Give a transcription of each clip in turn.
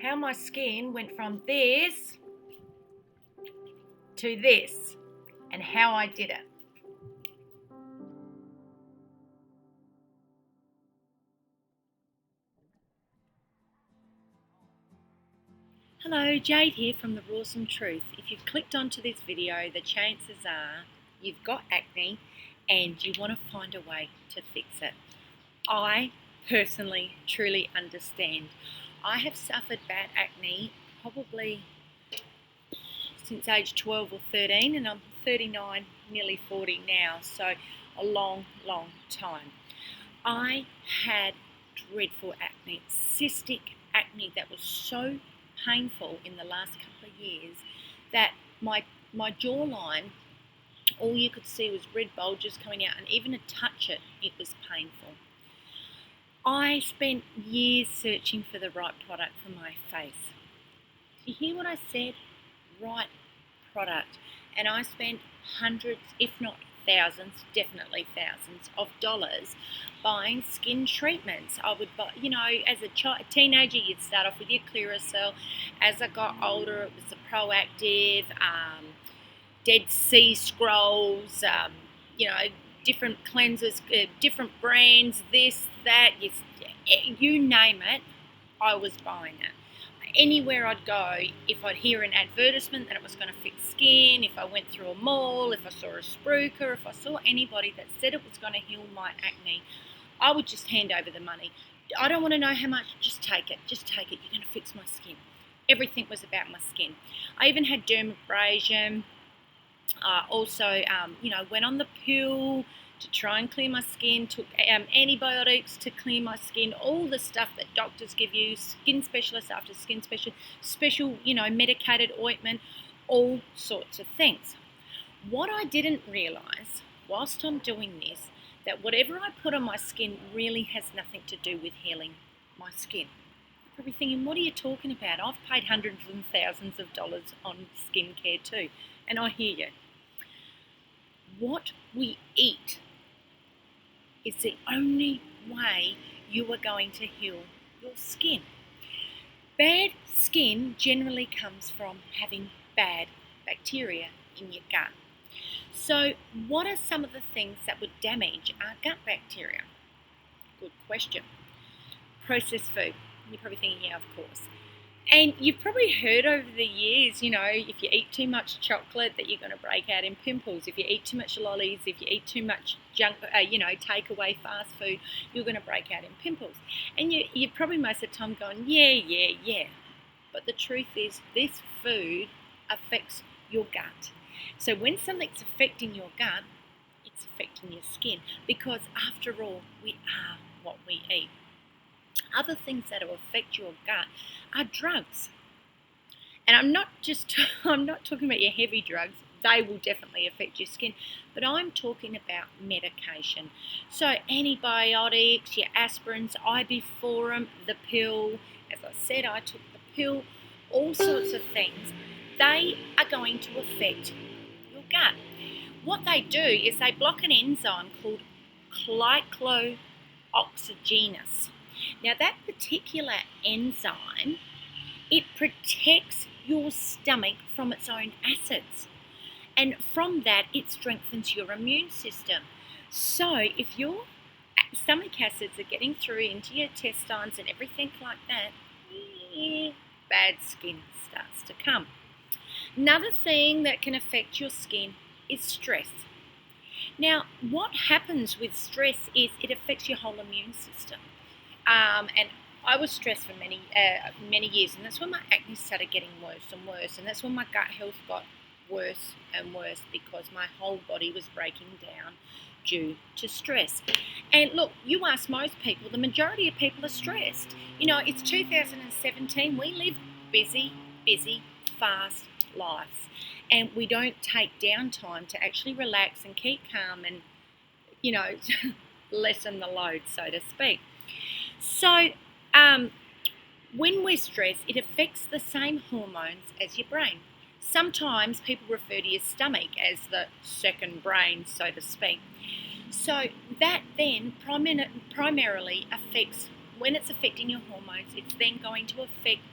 how my skin went from this to this and how I did it. Hello, Jade here from The Rawsome Truth. If you've clicked onto this video, the chances are you've got acne and you want to find a way to fix it. I personally truly understand. I have suffered bad acne probably since age 12 or 13, and I'm 39, nearly 40 now, so a long time. I had dreadful acne, cystic acne that was so painful in the last couple of years that my jawline, all you could see was red bulges coming out, and even to touch it, it was painful. I spent years searching for the right product for my face. Do you hear what I said? Right product. And I spent hundreds, if not thousands, definitely thousands of dollars buying skin treatments. I would buy, as a teenager, you'd start off with your Clearasil. As I got older, it was the Proactive, Dead Sea Scrolls, different cleansers, different brands, this, that, you name it, I was buying it. Anywhere I'd go, if I'd hear an advertisement that it was going to fix skin, if I went through a mall, if I saw a spruiker, if I saw anybody that said it was going to heal my acne, I would just hand over the money. I don't want to know how much, just take it, you're going to fix my skin. Everything was about my skin. I even had dermabrasion. Also, went on the pill to try and clear my skin, took antibiotics to clear my skin, all the stuff that doctors give you, skin specialist after skin specialist, special, medicated ointment, all sorts of things. What I didn't realise whilst I'm doing this, that whatever I put on my skin really has nothing to do with healing my skin. You're probably thinking, what are you talking about? I've paid hundreds and thousands of dollars on skincare too, and I hear you. What we eat is the only way you are going to heal your skin. Bad skin generally comes from having bad bacteria in your gut. So what are some of the things that would damage our gut bacteria? Good question. Processed food. You're probably thinking, yeah, of course. And you've probably heard over the years, if you eat too much chocolate, that you're going to break out in pimples. If you eat too much lollies, if you eat too much junk, takeaway fast food, you're going to break out in pimples. And you're probably most of the time going, yeah. But the truth is, this food affects your gut. So when something's affecting your gut, it's affecting your skin. Because after all, we are what we eat. Other things that will affect your gut are drugs. And I'm not talking about your heavy drugs. They will definitely affect your skin. But I'm talking about medication. So antibiotics, your aspirins, ibuprofen, the pill. As I said, I took the pill. All sorts of things. They are going to affect your gut. What they do is they block an enzyme called glycoxygenase. Now that particular enzyme, it protects your stomach from its own acids. And from that, it strengthens your immune system. So if your stomach acids are getting through into your intestines and everything like that, bad skin starts to come. Another thing that can affect your skin is stress. Now, what happens with stress is it affects your whole immune system. And I was stressed for many years, and that's when my acne started getting worse and worse, and that's when my gut health got worse and worse because my whole body was breaking down due to stress. And look, you ask most people, the majority of people are stressed. It's 2017, we live busy, fast lives, and we don't take downtime to actually relax and keep calm and, lessen the load, so to speak. So when we're stressed, it affects the same hormones as your brain. Sometimes people refer to your stomach as the second brain, so to speak. So that then primarily affects, when it's affecting your hormones, it's then going to affect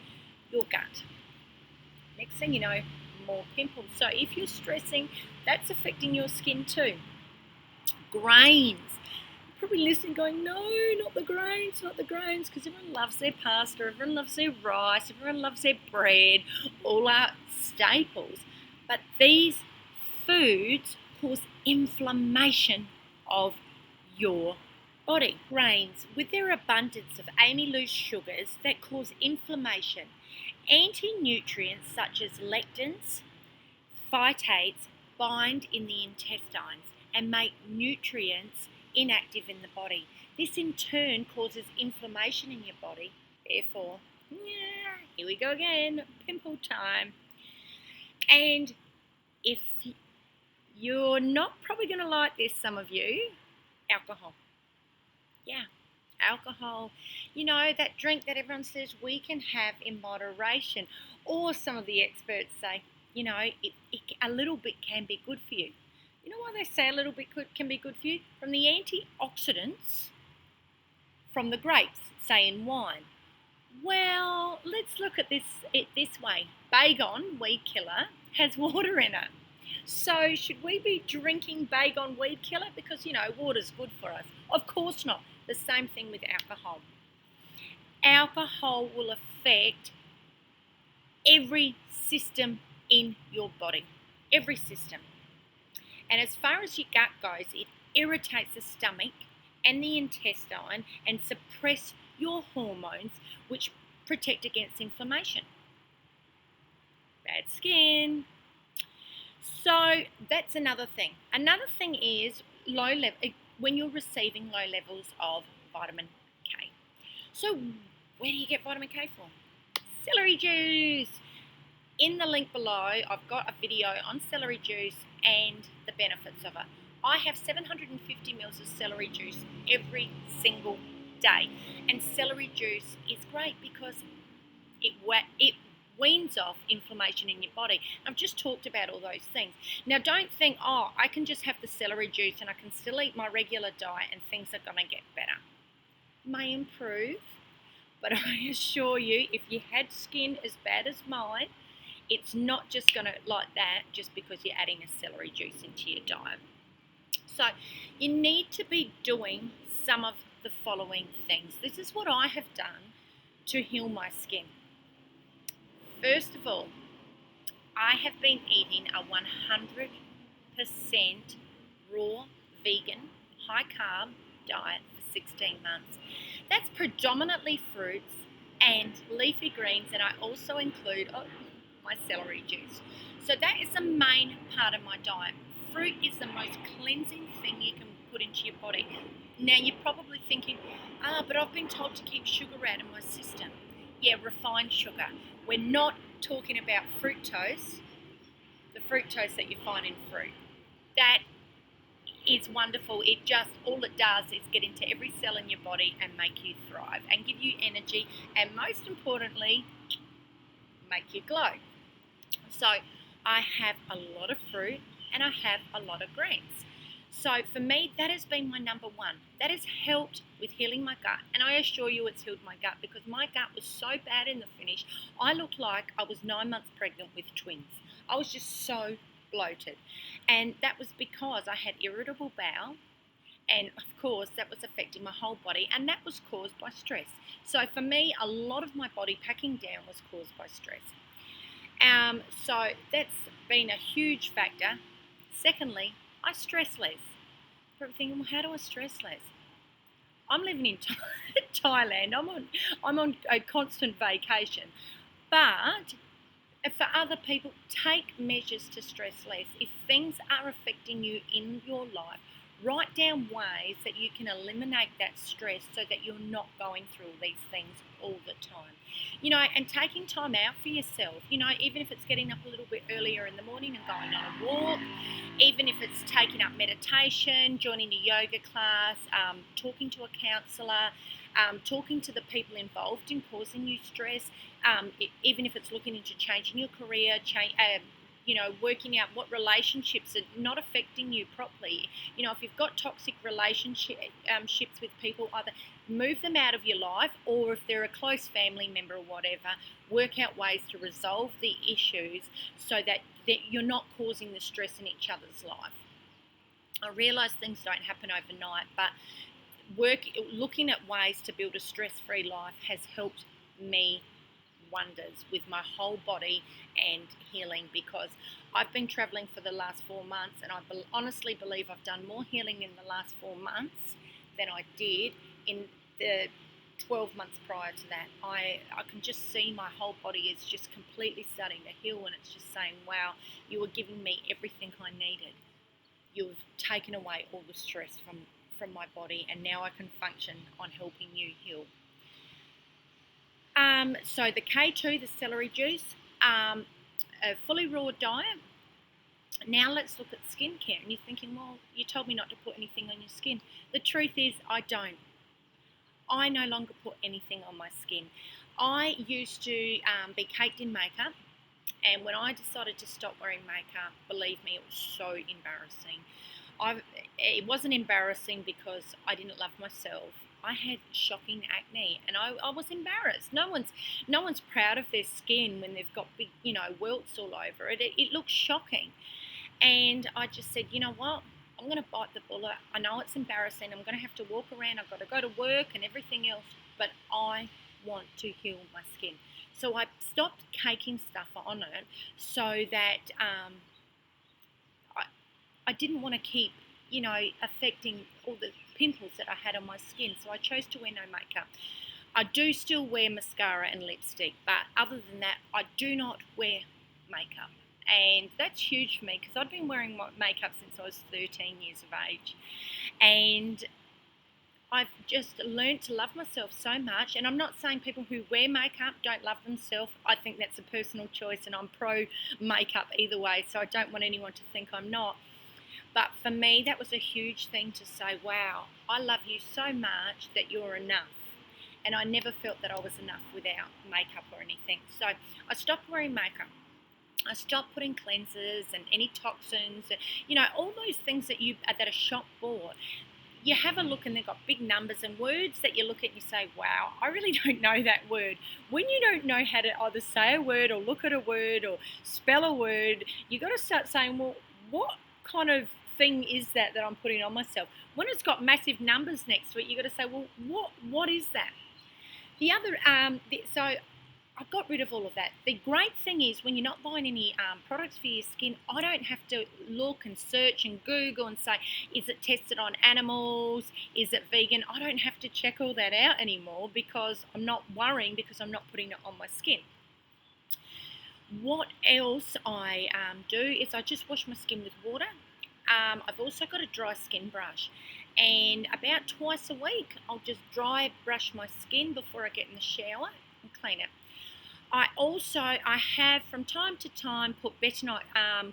your gut. Next thing you know, more pimples. So if you're stressing, that's affecting your skin too. Grains. Probably listening going, no, not the grains, not the grains, because everyone loves their pasta, everyone loves their rice, everyone loves their bread, all our staples. But these foods cause inflammation of your body. Grains, with their abundance of amylose sugars that cause inflammation, anti-nutrients such as lectins, phytates bind in the intestines and make nutrients inactive in the body. This in turn causes inflammation in your body. Therefore, here we go again, pimple time. And if you're not probably going to like this, some of you, alcohol. Yeah, alcohol. You know, that drink that everyone says we can have in moderation. Or some of the experts say, you know, a little bit can be good for you. You know why they say a little bit can be good for you? From the antioxidants from the grapes, say in wine. Well, let's look at it this way. Baygon, weed killer, has water in it. So should we be drinking Baygon weed killer? Because, you know, water's good for us. Of course not. The same thing with alcohol. Alcohol will affect every system in your body. Every system. And as far as your gut goes, it irritates the stomach and the intestine and suppress your hormones, which protect against inflammation. Bad skin. So that's another thing. Another thing is when you're receiving low levels of vitamin K. So where do you get vitamin K from? Celery juice. In the link below, I've got a video on celery juice and the benefits of it. I have 750 mils of celery juice every single day. And celery juice is great because it weans off inflammation in your body. I've just talked about all those things. Now, don't think, oh, I can just have the celery juice and I can still eat my regular diet and things are going to get better. May improve, but I assure you, if you had skin as bad as mine, it's not just going to like that just because you're adding a celery juice into your diet. So you need to be doing some of the following things. This is what I have done to heal my skin. First of all, I have been eating a 100% raw, vegan, high carb diet for 16 months. That's predominantly fruits and leafy greens, and I also include my celery juice. So that is the main part of my diet. Fruit is the most cleansing thing you can put into your body. Now you're probably thinking, but I've been told to keep sugar out of my system. Yeah, refined sugar. We're not talking about fructose, the fructose that you find in fruit. That is wonderful. All it does is get into every cell in your body and make you thrive and give you energy, and most importantly, make you glow. So I have a lot of fruit and I have a lot of greens. So for me, that has been my number one. That has helped with healing my gut. And I assure you it's healed my gut because my gut was so bad in the finish. I looked like I was 9 months pregnant with twins. I was just so bloated. And that was because I had irritable bowel. And of course, that was affecting my whole body. And that was caused by stress. So for me, a lot of my body packing down was caused by stress. So that's been a huge factor. Secondly, I stress less. Probably thinking, well, how do I stress less? I'm living in Thailand. I'm on a constant vacation. But for other people, take measures to stress less. If things are affecting you in your life, write down ways that you can eliminate that stress so that you're not going through these things all the time. You know, and taking time out for yourself, you know, even if it's getting up a little bit earlier in the morning and going on a walk, even if it's taking up meditation, joining a yoga class, talking to a counsellor, talking to the people involved in causing you stress, even if it's looking into changing your career, working out what relationships are not affecting you properly. If you've got toxic relationships with people, either move them out of your life, or if they're a close family member or whatever, work out ways to resolve the issues so that you're not causing the stress in each other's life. I realise things don't happen overnight, but looking at ways to build a stress-free life has helped me wonders with my whole body and healing, because I've been traveling for the last 4 months, and I honestly believe I've done more healing in the last 4 months than I did in the 12 months prior to that. I can just see my whole body is just completely starting to heal, and it's just saying, wow, you were giving me everything I needed. You've taken away all the stress from my body, and now I can function on helping you heal. So the K2, the celery juice, a fully raw diet. Now let's look at skincare. And you're thinking, well, you told me not to put anything on your skin. The truth is, I don't. I no longer put anything on my skin. I used to be caked in makeup, and when I decided to stop wearing makeup, believe me, it was so embarrassing. It wasn't embarrassing because I didn't love myself. I had shocking acne, and I was embarrassed. No one's proud of their skin when they've got big, welts all over it. It looks shocking. And I just said, you know what? I'm going to bite the bullet. I know it's embarrassing. I'm going to have to walk around. I've got to go to work and everything else, but I want to heal my skin. So I stopped caking stuff on it so that I didn't want to keep, affecting all the pimples that I had on my skin. So I chose to wear no makeup. I do still wear mascara and lipstick, but other than that, I do not wear makeup. And that's huge for me because I've been wearing makeup since I was 13 years of age. And I've just learned to love myself so much. And I'm not saying people who wear makeup don't love themselves. I think that's a personal choice, and I'm pro makeup either way, so I don't want anyone to think I'm not. But for me, that was a huge thing to say, wow, I love you so much that you're enough. And I never felt that I was enough without makeup or anything. So I stopped wearing makeup. I stopped putting cleansers and any toxins, all those things that are shop bought. You have a look and they've got big numbers and words that you look at and you say, wow, I really don't know that word. When you don't know how to either say a word or look at a word or spell a word, you got to start saying, well, what kind of thing is that I'm putting on myself? When it's got massive numbers next to it, you got to say, well, what is that? The other, so I got rid of all of that. The great thing is when you're not buying any products for your skin, I don't have to look and search and Google and say, is it tested on animals? Is it vegan? I don't have to check all that out anymore because I'm not worrying, because I'm not putting it on my skin. What else I do is I just wash my skin with water. I've also got a dry skin brush, and about twice a week I'll just dry brush my skin before I get in the shower and clean it. I have from time to time put bentonite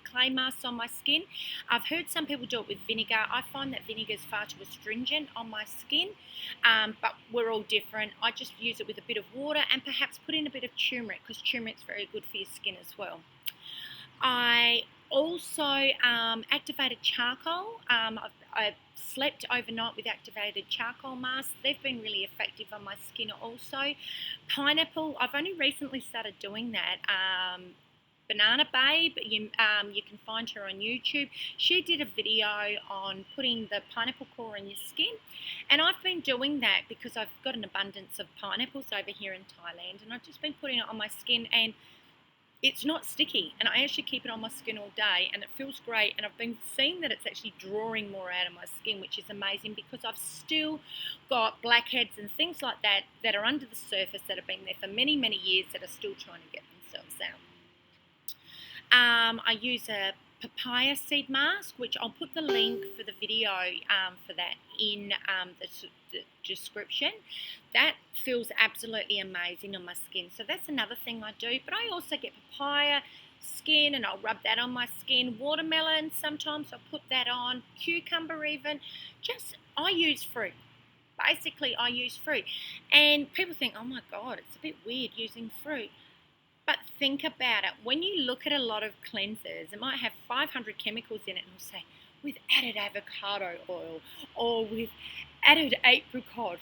clay masks on my skin. I've heard some people do it with vinegar. I find that vinegar is far too astringent on my skin, but we're all different. I just use it with a bit of water and perhaps put in a bit of turmeric, because turmeric's very good for your skin as well. I also activated charcoal. I've slept overnight with activated charcoal masks. They've been really effective on my skin also. Pineapple, I've only recently started doing that. Banana Babe, you can find her on YouTube. She did a video on putting the pineapple core in your skin, and I've been doing that because I've got an abundance of pineapples over here in Thailand, and I've just been putting it on my skin, and it's not sticky, and I actually keep it on my skin all day, and it feels great. And I've been seeing that it's actually drawing more out of my skin, which is amazing, because I've still got blackheads and things like that are under the surface that have been there for many, many years that are still trying to get themselves out. I use a papaya seed mask, which I'll put the link for the video for that in the description. That feels absolutely amazing on my skin. So that's another thing I do. But I also get papaya skin and I'll rub that on my skin. Watermelon, sometimes I'll put that on. Cucumber even. I use fruit. Basically, I use fruit. And people think, oh my God, it's a bit weird using fruit. But think about it. When you look at a lot of cleansers, it might have 500 chemicals in it and it'll say, with added avocado oil or with added apricot,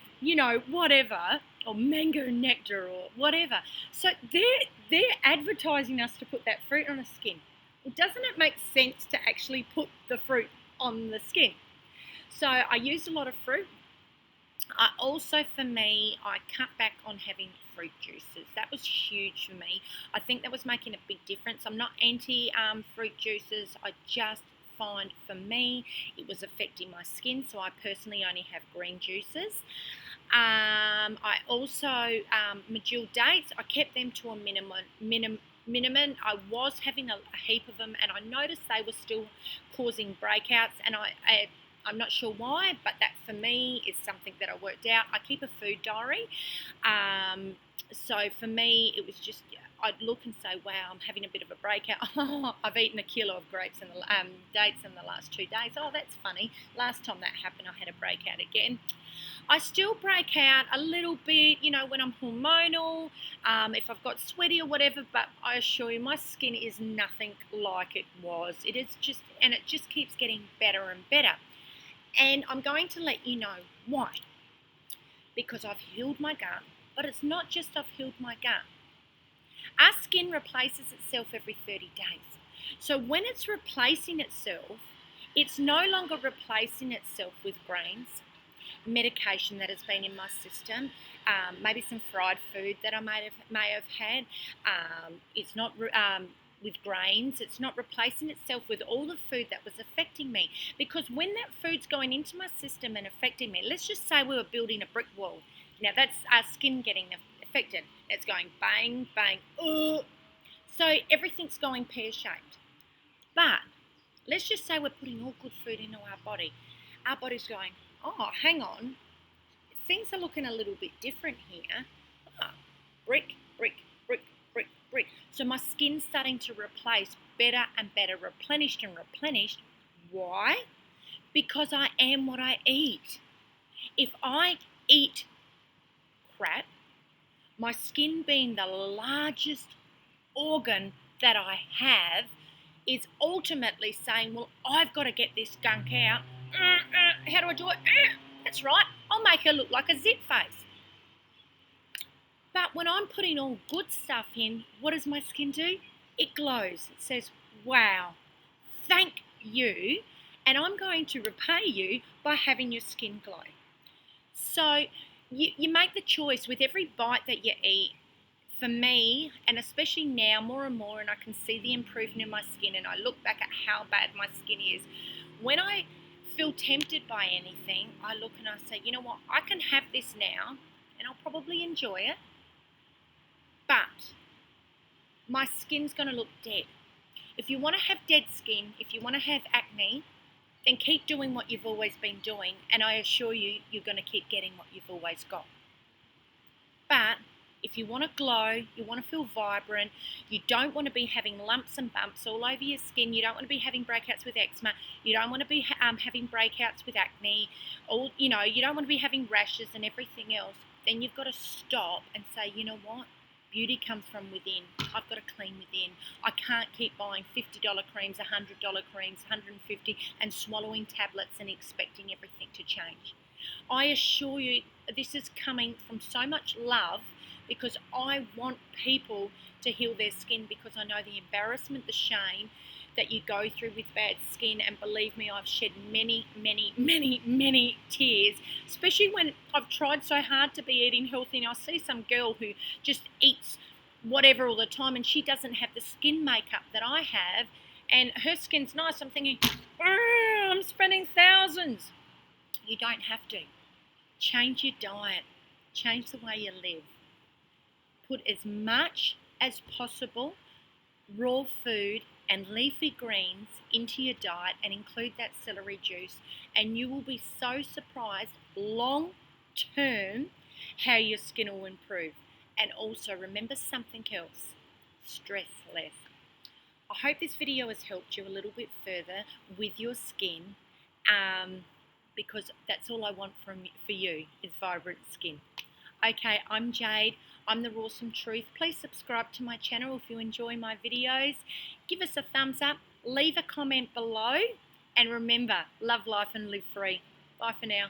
whatever, or mango nectar or whatever. So they're advertising us to put that fruit on the skin. Well, doesn't it make sense to actually put the fruit on the skin? So I used a lot of fruit. For me, I cut back on having fruit juices. That was huge for me. I think that was making a big difference. I'm not anti fruit juices. I just find for me it was affecting my skin, so I personally only have green juices. I also medjool dates. I kept them to a minimum. I was having a heap of them, and I noticed they were still causing breakouts, and I'm not sure why, but that for me is something that I worked out. I keep a food diary. So for me, it was just, I'd look and say, wow, I'm having a bit of a breakout. I've eaten a kilo of dates in the last 2 days. Oh, that's funny. Last time that happened, I had a breakout again. I still break out a little bit, when I'm hormonal, if I've got sweaty or whatever, but I assure you my skin is nothing like it was. It just keeps getting better and better. And I'm going to let you know why. Because I've healed my gut, but it's not just I've healed my gut. Our skin replaces itself every 30 days. So when it's replacing itself, it's no longer replacing itself with grains, medication that has been in my system, maybe some fried food that I may have had. It's not with grains. It's not replacing itself with all the food that was affecting me. Because when that food's going into my system and affecting me, let's just say we were building a brick wall. Now that's our skin getting affected. It's going bang, bang, so everything's going pear-shaped. But let's just say we're putting all good food into our body. Our body's going, oh, hang on, things are looking a little bit different here. Brick, brick, brick, brick, brick. So my skin's starting to replace better and better, replenished and replenished. Why? Because I am what I eat. If I eat crap, my skin being the largest organ that I have is ultimately saying, well, I've got to get this gunk out. How do I do it? That's right, I'll make her look like a zit face. But when I'm putting all good stuff in, what does my skin do? It glows. It says, wow, thank you, and I'm going to repay you by having your skin glow. So you make the choice with every bite that you eat. For me, and especially now more and more, and I can see the improvement in my skin, and I look back at how bad my skin is. When I feel tempted by anything, I look and I say, you know what, I can have this now, and I'll probably enjoy it, but my skin's going to look dead. If you want to have dead skin, if you want to have acne, then keep doing what you've always been doing, and I assure you, you're going to keep getting what you've always got. But if you want to glow, you want to feel vibrant, you don't want to be having lumps and bumps all over your skin, you don't want to be having breakouts with eczema, you don't want to be having breakouts with acne, or you don't want to be having rashes and everything else, then you've got to stop and say, you know what? Beauty comes from within. I've got to clean within. I can't keep buying $50 creams, $100 creams, $150 and swallowing tablets and expecting everything to change. I assure you, this is coming from so much love, because I want people to heal their skin, because I know the embarrassment, the shame that you go through with bad skin, and believe me, I've shed many, many, many, many tears, especially when I've tried so hard to be eating healthy, and I see some girl who just eats whatever all the time, and she doesn't have the skin makeup that I have, and her skin's nice. I'm thinking, I'm spending thousands. You don't have to. Change your diet. Change the way you live. Put as much as possible raw food and leafy greens into your diet, and include that celery juice, and you will be so surprised long term how your skin will improve. And also remember something else: stress less. I hope this video has helped you a little bit further with your skin, because that's all I want for you is vibrant skin. Okay, I'm Jade. I'm the Rawsome Truth. Please subscribe to my channel if you enjoy my videos. Give us a thumbs up, leave a comment below, and remember, love life and live free. Bye for now.